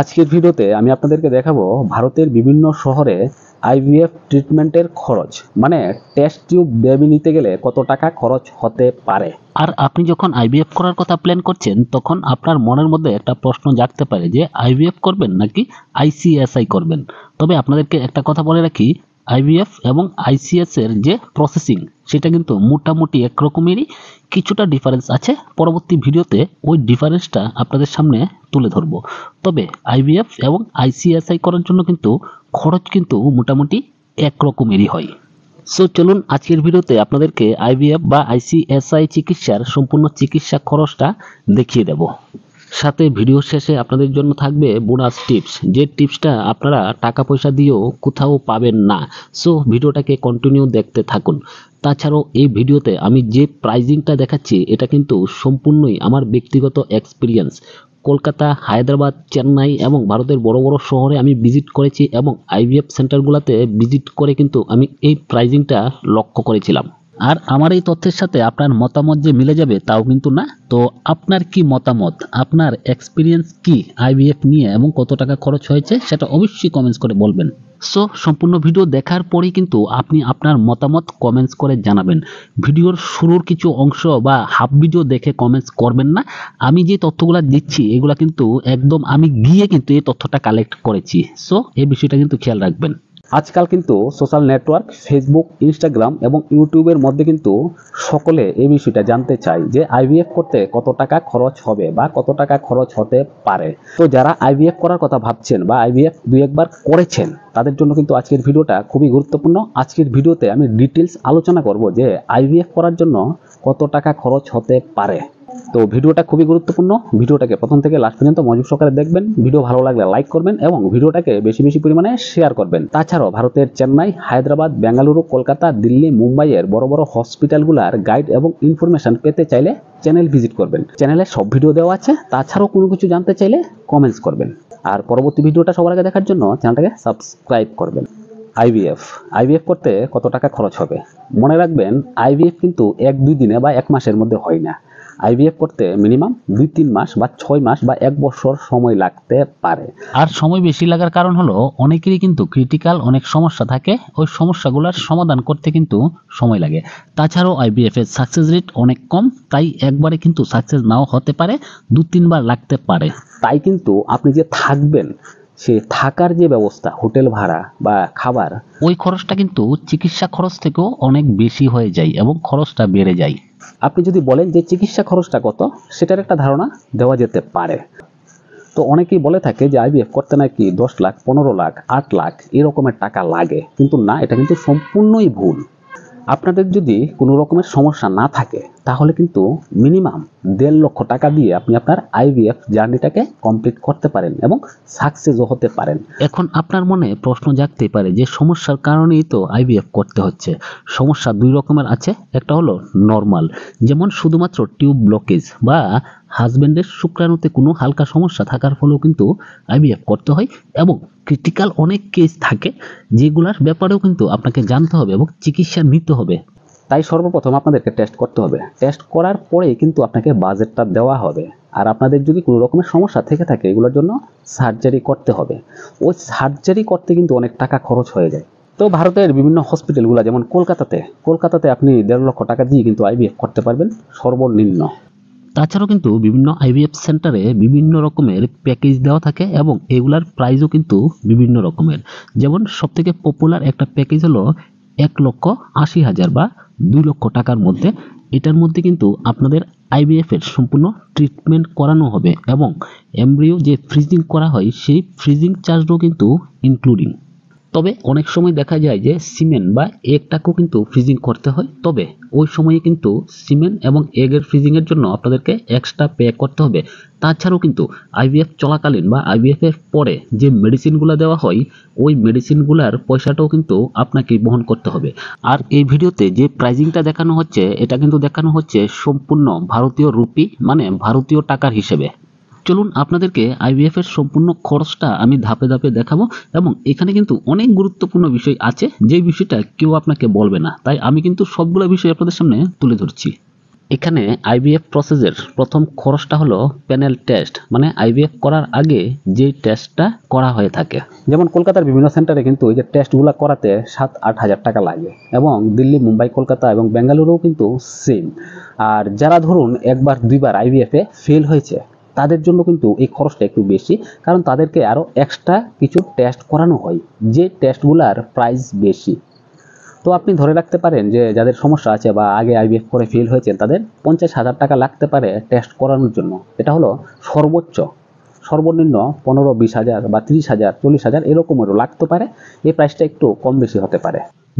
আজকের ভিডিওতে আমি আপনাদেরকে দেখাবো ভারতের বিভিন্ন শহরে আইভিএফ ট্রিটমেন্টের খরচ, মানে টেস্ট টিউব বেবি নিতে গেলে কত টাকা খরচ হতে পারে। আর আপনি যখন আইভিএফ করার কথা প্ল্যান করছেন তখন আপনার মনের মধ্যে একটা প্রশ্ন জাগতে পারে যে আইভিএফ করবেন নাকি আইসিএসআই করবেন। তবে আপনাদেরকে একটা কথা বলে রাখি, আইভিএফ এবং আইসিএস এর যে প্রসেসিং সেটা কিন্তু মোটামুটি একরকমেরই, কিছুটা ডিফারেন্স আছে। পরবর্তী ভিডিওতে ওই ডিফারেন্সটা আপনাদের সামনে তুলে ধরবো। তবে আইভিএফ এবং আইসিএসআই করার জন্য কিন্তু খরচ কিন্তু মোটামুটি একরকমেরই হয়। সো চলুন আজকের ভিডিওতে আপনাদেরকে আইভিএফ বা আইসিএসআই চিকিৎসার সম্পূর্ণ চিকিৎসা খরচটা দেখিয়ে দেব। সাথে ভিডিও শেষে আপনাদের জন্য থাকবে বোনাস টিপস, যে টিপসটা আপনারা টাকা পয়সা দিয়েও কোথাও পাবেন না। সো ভিডিওটাকে কন্টিনিউ দেখতে থাকুন। তাছাড়াও এই ভিডিওতে আমি যে প্রাইজিংটা দেখাচ্ছি এটা কিন্তু সম্পূর্ণই আমার ব্যক্তিগত এক্সপিরিয়েন্স। কলকাতা, হায়দ্রাবাদ, চেন্নাই এবং ভারতের বড় বড় শহরে আমি ভিজিট করেছি এবং আইভিএফ সেন্টারগুলোতে ভিজিট করে কিন্তু আমি এই প্রাইজিংটা লক্ষ্য করেছিলাম। আর আমার এই তথ্যের সাথে আপনার মতামত যে মিলে যাবে তাও কিন্তু না। তো আপনার কি মতামত, আপনার এক্সপিরিয়েন্স কি আইভিএফ নিয়ে এবং কত টাকা খরচ হয়েছে সেটা অবশ্যই কমেন্টস করে বলবেন। সো সম্পূর্ণ ভিডিও দেখার পরেই কিন্তু আপনি আপনার মতামত কমেন্টস করে জানাবেন। ভিডিওর শুরুর কিছু অংশ বা হাফ ভিডিও দেখে কমেন্টস করবেন না। আমি যে তথ্যগুলো দিচ্ছি এগুলো কিন্তু একদম আমি গিয়ে কিন্তু এই তথ্যটা কালেক্ট করেছি। সো এই বিষয়টা কিন্তু খেয়াল রাখবেন। আজকাল কিন্তু সোশ্যাল নেটওয়ার্ক ফেসবুক, ইনস্টাগ্রাম এবং ইউটিউবের মধ্যে কিন্তু সকলে এই বিষয়টা জানতে চায় যে আইভিএফ করতে কত টাকা খরচ হবে বা কত টাকা খরচ হতে পারে। তো যারা আইভিএফ করার কথা ভাবছেন বা আইভিএফ দুই একবার করেছেন তাদের জন্য কিন্তু আজকের ভিডিওটা খুবই গুরুত্বপূর্ণ। আজকের ভিডিওতে আমি ডিটেলস আলোচনা করব যে আইভিএফ করার জন্য কত টাকা খরচ হতে পারে। তো ভিডিওটা খুবই গুরুত্বপূর্ণ। ভিডিওটাকে প্রথম থেকে লাস্ট পর্যন্ত মনোযোগ সহকারে দেখবেন। ভিডিও ভালো লাগলে লাইক করবেন এবং ভিডিওটাকে বেশি বেশি পরিমাণে শেয়ার করবেন। তাছাড়াও ভারতের চেন্নাই, হায়দ্রাবাদ, বেঙ্গালুরু, কলকাতা, দিল্লি, মুম্বাইয়ের বড় বড় হসপিটালগুলোর গাইড এবং ইনফরমেশন পেতে চাইলে চ্যানেল ভিজিট করবেন। চ্যানেলে সব ভিডিও দেওয়া আছে। তাছাড়াও কোনো কিছু জানতে চাইলে কমেন্টস করবেন। আর পরবর্তী ভিডিওটা সবার আগে দেখার জন্য চ্যানেলটাকে সাবস্ক্রাইব করবেন। আইভিএফ করতে কত টাকা খরচ হবে মনে রাখবেন। আইভিএফ কিন্তু 1-2 দিনে বা 1 মাসের মধ্যে হয় না। আইভিএফ করতে মিনিমাম 2-3 মাস বা 6 মাস বা 1 বছর সময় লাগতে পারে। আর সময় বেশি লাগার কারণ হলো অনেকেরই কিন্তু ক্রিটিক্যাল অনেক সমস্যা থাকে, ওই সমস্যাগুলোর সমাধান করতে কিন্তু সময় লাগে। তাছাড়াও আইভিএফ এর সাকসেস রেট অনেক কম, তাই একবারে কিন্তু সাকসেস নাও হতে পারে, 2-3 বার লাগতে পারে। তাই কিন্তু আপনি যে থাকবেন, সে থাকার যে ব্যবস্থা, হোটেল ভাড়া বা খাবার, ওই খরচটা কিন্তু চিকিৎসা খরচ থেকেও অনেক বেশি হয়ে যায় এবং খরচটা বেড়ে যায়। আপনি যদি বলেন যে চিকিৎসা খরচটা কত, সেটার একটা ধারণা দেওয়া যেতে পারে। তো অনেকেই বলে থাকে যে আইভিএফ করতে নাকি 10 লাখ, 15 লাখ, 8 লাখ এরকমের টাকা লাগে, কিন্তু না, এটা কিন্তু সম্পূর্ণই ভুল। আপনাদের যদি কোনো রকমের সমস্যা না থাকে তাহলে কিন্তু মিনিমাম 1.5 লক্ষ টাকা দিয়ে আপনি আপনার আইভিএফ জার্নিটাকে কমপ্লিট করতে পারেন এবং সাকসেসও হতে পারেন। এখন আপনার মনে প্রশ্ন জাগতেই পারে যে সমস্যার কারণেই তো আইভিএফ করতে হচ্ছে। সমস্যা 2 রকমের আছে। একটা হলো নর্মাল, যেমন শুধুমাত্র টিউব ব্লকেজ বা হাজবেন্ডের শুক্রাণুতে কোনো হালকা সমস্যা থাকার ফলেও কিন্তু আইভিএফ করতে হয়, এবং ক্রিটিক্যাল অনেক কেস থাকে যেগুলোর ব্যাপারেও কিন্তু আপনাকে জানতে হবে এবং চিকিৎসা নিতে হবে। তাই সর্বপ্রথম আপনাদেরকে টেস্ট করতে হবে। টেস্ট করার পরেই কিন্তু আপনাকে বাজেটটা দেওয়া হবে। আর আপনাদের যদি কোনো রকমের সমস্যা থেকে থাকে এগুলোর জন্য সার্জারি করতে হবে। ওই সার্জারি করতে কিন্তু অনেক টাকা খরচ হয়ে যায়। তো ভারতের বিভিন্ন হসপিটালগুলো, যেমন কলকাতাতে আপনি 1.5 লক্ষ টাকা দিয়ে কিন্তু আইভিএফ করতে পারবেন সর্বনিম্ন। তাছাড়াও কিন্তু বিভিন্ন আইভিএফ সেন্টারে বিভিন্ন রকমের প্যাকেজ দেওয়া থাকে এবং এগুলার প্রাইসও কিন্তু বিভিন্ন রকমের। যেমন সবথেকে পপুলার একটা প্যাকেজ হলো 1,80,000 বা 2 লক্ষ টাকার মধ্যে। এটার মধ্যে কিন্তু আপনাদের আইভিএফ এর সম্পূর্ণ ট্রিটমেন্ট করানো হবে এবং এমব্রিও যে ফ্রিজিং করা হয় সেই ফ্রিজিং চার্জও কিন্তু ইনক্লুডিং। তবে অনেক সময় দেখা যায় যে সিমেন বা এগটাকেও কিন্তু ফ্রিজিং করতে হয়। তবে ওই সময়ে কিন্তু সিমেন এবং এগের ফ্রিজিংয়ের জন্য আপনাদেরকে এক্সট্রা পে করতে হবে। তাছাড়াও কিন্তু আইভিএফ চলাকালীন বা আইভিএফ এর পরে যে মেডিসিনগুলো দেওয়া হয় ওই মেডিসিনগুলোর পয়সাটাও কিন্তু আপনাকে বহন করতে হবে। আর এই ভিডিওতে যে প্রাইজিংটা দেখানো হচ্ছে এটা কিন্তু দেখানো হচ্ছে সম্পূর্ণ ভারতীয় রুপি, মানে ভারতীয় টাকার হিসেবে। চলুন আপনাদেরকে আইভিএফ এর সম্পূর্ণ খরচটা আমি ধাপে ধাপে দেখাবো এবং এখানে কিন্তু অনেক গুরুত্বপূর্ণ বিষয় আছে যে বিষয়টা কেউ আপনাকে বলবে না, তাই আমি কিন্তু সবগুলো বিষয় আপনাদের সামনে তুলে ধরছি। এখানে আইভিএফ প্রসেসের প্রথম খরচটা হলো প্যানেল টেস্ট, মানে আইভিএফ করার আগে যে টেস্টটা করা হয়ে থাকে। যেমন কলকাতার বিভিন্ন সেন্টারে কিন্তু এই যে টেস্টগুলো করাতে 7-8 হাজার টাকা লাগে, এবং দিল্লি, মুম্বাই, কলকাতা এবং বেঙ্গালুরুও কিন্তু সেম। আর যারা ধরুন একবার দুইবার আইভিএফে ফেল হয়েছে, তাদের জন্য কিন্তু এই খরচটা একটু বেশি, কারণ তাদেরকে আরও এক্সট্রা কিছু টেস্ট করানো হয়, যে টেস্টগুলোর প্রাইস বেশি। তো আপনি ধরে রাখতে পারেন যে যাদের সমস্যা আছে বা আগে আইভিএফ করে ফেল হয়েছে, তাদের 50,000 টাকা লাগতে পারে টেস্ট করানোর জন্য। এটা হলো সর্বোচ্চ। সর্বনিম্ন 15-20 হাজার বা 30,000, 40,000 এরকমেরও লাগতে পারে। এই প্রাইসটা একটু কম বেশি হতে পারে।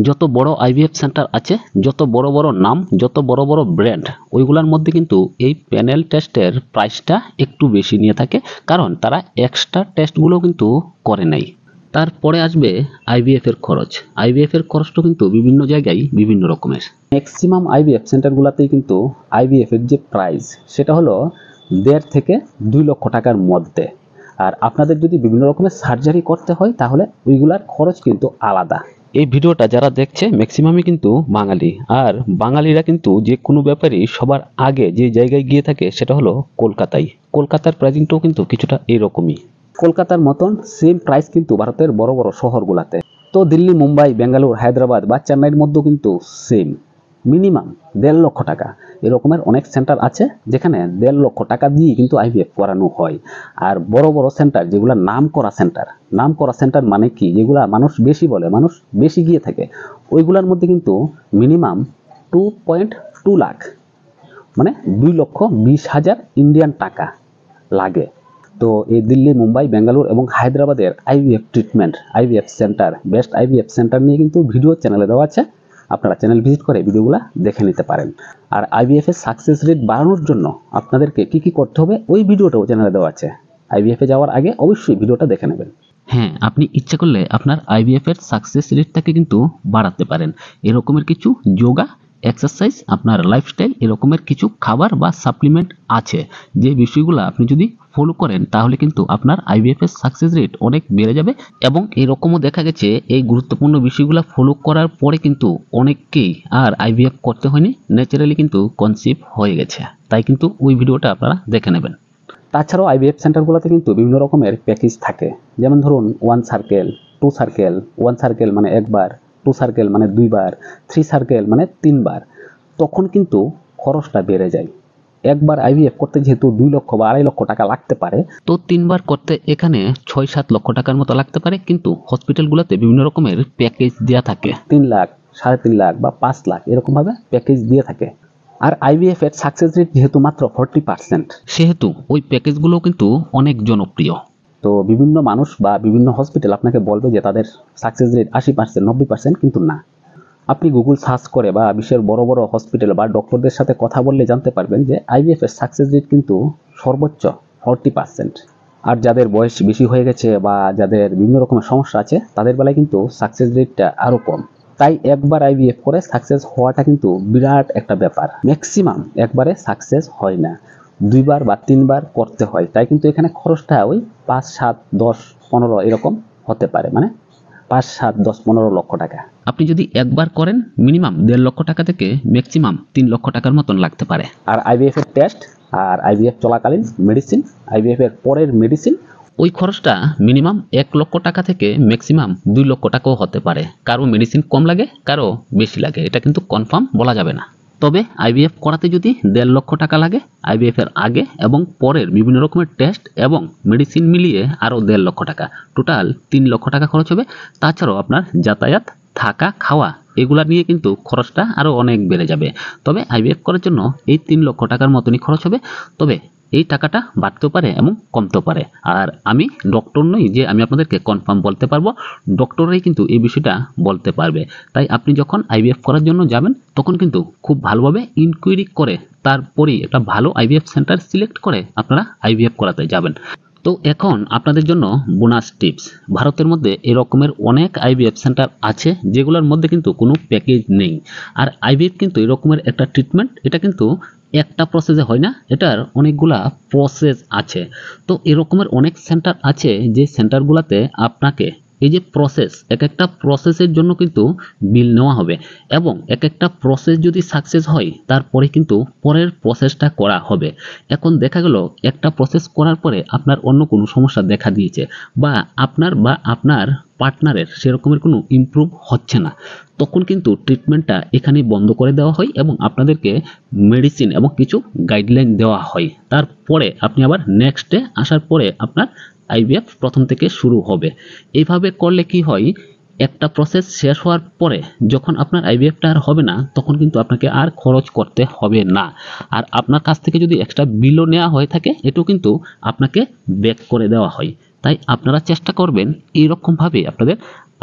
যত বড় আইভিএফ সেন্টার আছে, যত বড় বড় নাম, যত বড় বড় ব্র্যান্ড, ওইগুলোর মধ্যে কিন্তু এই প্যানেল টেস্টের প্রাইসটা একটু বেশি নিয়ে থাকে, কারণ তারা এক্সট্রা টেস্টগুলো কিন্তু করে নেয়। তারপরে আসবে আইভিএফ এর খরচ। আইভিএফ এর খরচটা কিন্তু বিভিন্ন জায়গায় বিভিন্ন রকমের। ম্যাক্সিমাম আইভিএফ সেন্টারগুলোতেই কিন্তু আইভিএফ এর যে প্রাইস, সেটা হলো 1.5 থেকে 2 লক্ষ টাকার মধ্যে। আর আপনাদের যদি বিভিন্ন রকমের সার্জারি করতে হয়, তাহলে ওইগুলার খরচ কিন্তু আলাদা। এই ভিডিওটা যারা দেখছে ম্যাক্সিমামই কিন্তু বাঙালি, আর বাঙালিরা কিন্তু যে কোনো ব্যাপারই সবার আগে যে জায়গায় গিয়ে থাকে সেটা হলো কলকাতায়। কলকাতার প্রাইসিংটাও কিন্তু কিছুটা এইরকমই। কলকাতার মতন সেম প্রাইস কিন্তু ভারতের বড় বড় শহরগুলোতে। তো দিল্লি, মুম্বাই, বেঙ্গালুরু, হায়দ্রাবাদ বা চেন্নাইয়ের মধ্যেও কিন্তু সেম, মিনিমাম 1.5 লক্ষ টাকা। এরকমের অনেক সেন্টার আছে যেখানে 1.5 লক্ষ টাকা দিয়ে কিন্তু আইভিএফ করানো হয়। আর বড় বড় সেন্টার, যেগুলো নাম করা সেন্টার মানে কি, যেগুলা মানুষ বেশি বলে, মানুষ বেশি গিয়ে থাকে, ওইগুলোর মধ্যে কিন্তু মিনিমাম 2.2 লাখ, মানে 2,20,000 ইন্ডিয়ান টাকা লাগে। তো এই দিল্লি, মুম্বাই, বেঙ্গালুরু এবং হায়দ্রাবাদের IVF treatment, IVF centre, best IVF centre নিয়ে কিন্তু ভিডিও চ্যানেলে দেওয়া আছে। আপনারা চ্যানেল ভিজিট করে ভিডিওগুলো দেখে নিতে পারেন। আর আইভিএফ এর সাকসেস রেট বাড়ানোর জন্য আপনাদেরকে কি কি করতে হবে, ওই ভিডিওটাও চ্যানেলে দেওয়া আছে। আইভিএফ এ যাওয়ার আগে অবশ্যই ভিডিওটা দেখে নেবেন। হ্যাঁ, আপনি ইচ্ছা করলে আপনার আইভিএফ এর সাকসেস রেটটাকে কিন্তু বাড়াতে পারেন। এরকমের কিছু যোগা, এক্সারসাইজ, আপনার লাইফস্টাইল, এরকমের কিছু খাবার বা সাপ্লিমেন্ট আছে, যে বিষয়গুলো আপনি যদি ফলো করেন তাহলে কিন্তু আপনার আইভিএফ এর সাকসেস রেট অনেক বেড়ে যাবে। এবং এরকমও দেখা গেছে এই গুরুত্বপূর্ণ বিষয়গুলো ফলো করার পরে কিন্তু অনেককেই আর আইভিএফ করতে হয়নি, ন্যাচারালি কিন্তু কনসিভ হয়ে গেছে। তাই কিন্তু ওই ভিডিওটা আপনারা দেখে নেবেন। তাছাড়াও আইভিএফ সেন্টারগুলোতে কিন্তু বিভিন্ন রকমের প্যাকেজ থাকে। যেমন ধরুন 1 সার্কেল, 2 সার্কেল, 1 সার্কেল মানে একবার, 2 সার্কেল মানে 2 বার, 3 সার্কেল মানে 3 বার। তখন কিন্তু খরচটা বেড়ে যায়। একবার আইভিএফ করতে যেহেতু 2 লক্ষ বা 2.5 লক্ষ টাকা লাগতে পারে, তো 3 বার করতে এখানে 6-7 লক্ষ টাকার মতো লাগতে পারে, কিন্তু হসপিটালগুলোতে বিভিন্ন রকমের প্যাকেজ দেওয়া থাকে। 3 লাখ, 3.5 লাখ বা 5 লাখ এরকম ভাবে প্যাকেজ দিয়ে থাকে। আর আইভিএফ এর সাকসেস রেট যেহেতু মাত্র 40%, সেহেতু ওই প্যাকেজগুলো কিন্তু অনেক জনপ্রিয়। তো বিভিন্ন মানুষ বা বিভিন্ন হসপিটাল আপনাকে বলবে যে তাদের সাকসেস রেট 80%, 90%, কিন্তু না। আপনি গুগল সার্চ করে বা বিশ্বের বড় বড় হসপিটাল বা ডক্টরদের সাথে কথা বললে জানতে পারবেন যে আইভিএফ এর সাকসেস রেট কিন্তু সর্বোচ্চ 40%। আর যাদের বয়স বেশি হয়ে গেছে বা যাদের বিভিন্ন রকমের সমস্যা আছে, তাদের বেলায় কিন্তু সাকসেস রেটটা আরও কম। তাই একবার আইভিএফ করে সাকসেস হওয়াটা কিন্তু বিরাট একটা ব্যাপার। ম্যাক্সিমাম একবারে সাকসেস হয় না, 2 বার বা 3 বার করতে হয়। তাই কিন্তু এখানে খরচটা ওই 5, 7, 10, 15 এরকম হতে পারে, মানে 5, 7, 10, 15 লক্ষ টাকা। আপনি যদি একবার করেন মিনিমাম 1.5 লক্ষ টাকা থেকে ম্যাক্সিমাম 3 লক্ষ টাকার মতন লাগতে পারে। আর আইভিএফ এর টেস্ট আর আইভিএফ চলাকালীন মেডিসিন, আইভিএফ এর পরের মেডিসিন, ওই খরচটা মিনিমাম 1 লক্ষ টাকা থেকে ম্যাক্সিমাম 2 লক্ষ টাকাও হতে পারে। কারো মেডিসিন কম লাগে, কারো বেশি লাগে, এটা কিন্তু কনফার্ম বলা যাবে না। তবে আইভিএফ করাতে যদি 1.5 লক্ষ টাকা লাগে, আইভিএফ এর আগে এবং পরের বিভিন্ন রকমের টেস্ট এবং মেডিসিন মিলিয়ে আরও 1.5 লক্ষ টাকা, টোটাল 3 লক্ষ টাকা খরচ হবে। তাছাড়াও আপনার যাতায়াত, থাকা, খাওয়া এগুলা নিয়ে কিন্তু খরচটা আরও অনেক বেড়ে যাবে। তবে আইভিএফ করার জন্য এই 3 লক্ষ টাকার মতনই খরচ হবে। তবে এই টাকাটা বাড়তেও পারে এবং কমতেও পারে। আর আমি ডক্টর নই যে আমি আপনাদেরকে কনফার্ম বলতে পারবো, ডক্টররাই কিন্তু এই বিষয়টা বলতে পারবে। তাই আপনি যখন আইভিএফ করার জন্য যাবেন তখন কিন্তু খুব ভালোভাবে ইনকোয়ারি করে তারপরেই একটা ভালো আইভিএফ সেন্টার সিলেক্ট করে আপনারা আইভিএফ করাতে যাবেন। তো এখন আপনাদের জন্য বোনাস টিপস। ভারতের মধ্যে এরকমের অনেক আইভিএফ সেন্টার আছে যেগুলোর মধ্যে কিন্তু কোনো প্যাকেজ নেই। আর আইভিএফ কিন্তু এরকমের একটা ট্রিটমেন্ট, এটা কিন্তু একটা প্রসেসে হয় না, এটার অনেকগুলা প্রসেস আছে। তো এরকমের অনেক সেন্টার আছে যে সেন্টারগুলোতে আপনাকে এই যে প্রসেস, এক একটা প্রসেসের জন্য কিন্তু বিল নেওয়া হবে এবং এক একটা প্রসেস যদি সাকসেস হয় তারপরে কিন্তু পরের প্রসেসটা করা হবে। এখন দেখা গেল একটা প্রসেস করার পরে আপনার অন্য কোনো সমস্যা দেখা দিয়েছে বা আপনার পার্টনারের সেরকমের কোনো ইমপ্রুভ হচ্ছে না, তখন কিন্তু ট্রিটমেন্টটা এখানেই বন্ধ করে দেওয়া হয় এবং আপনাদেরকে মেডিসিন এবং কিছু গাইডলাইন দেওয়া হয়। তারপরে আপনি আবার নেক্সট ডে আসার পরে আপনার আইভিএফ প্রথম থেকে শুরু হবে। এইভাবে করলে কি হয়, একটা প্রসেস শেষ হওয়ার পরে যখন আপনার আইভিএফটা আর হবে না তখন কিন্তু আপনাকে আর খরচ করতে হবে না। আর আপনার কাছ থেকে যদি এক্সট্রা বিলও নেওয়া হয়ে থাকে এটাও কিন্তু আপনাকে ব্যাক করে দেওয়া হয়। তাই আপনারা চেষ্টা করবেন এইরকমভাবে আপনাদের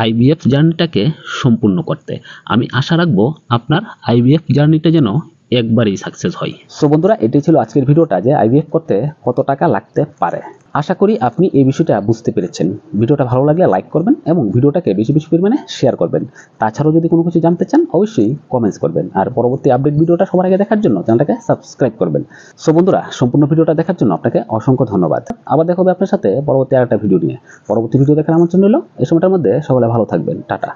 আইভিএফ জার্নিটাকে সম্পূর্ণ করতে। আমি আশা রাখবো আপনার আইভিএফ জার্নিটা যেন একবারেই সাকসেস হয়। সো বন্ধুরা, এটাই ছিল আজকের ভিডিওটা যে আইভিএফ করতে কত টাকা লাগতে পারে। আশা করি আপনি এই বিষয়টা বুঝতে পেরেছেন। ভিডিওটা ভালো লাগলে লাইক করবেন এবং ভিডিওটাকে বেশি বেশি পরিমাণে শেয়ার করবেন। তাছাড়াও যদি কোনো কিছু জানতে চান অবশ্যই কমেন্টস করবেন। আর পরবর্তী আপডেট ভিডিওটা সবার আগে দেখার জন্য চ্যানেলটাকে সাবস্ক্রাইব করবেন। সো বন্ধুরা, সম্পূর্ণ ভিডিওটা দেখার জন্য আপনাকে অসংখ্য ধন্যবাদ। আবার দেখা হবে আপনার সাথে পরবর্তী আরেকটা ভিডিও নিয়ে। পরবর্তী ভিডিও দেখার আমন্ত্রণ রইল। এই সময়টার মধ্যে সকলে ভালো থাকবেন। টাটা।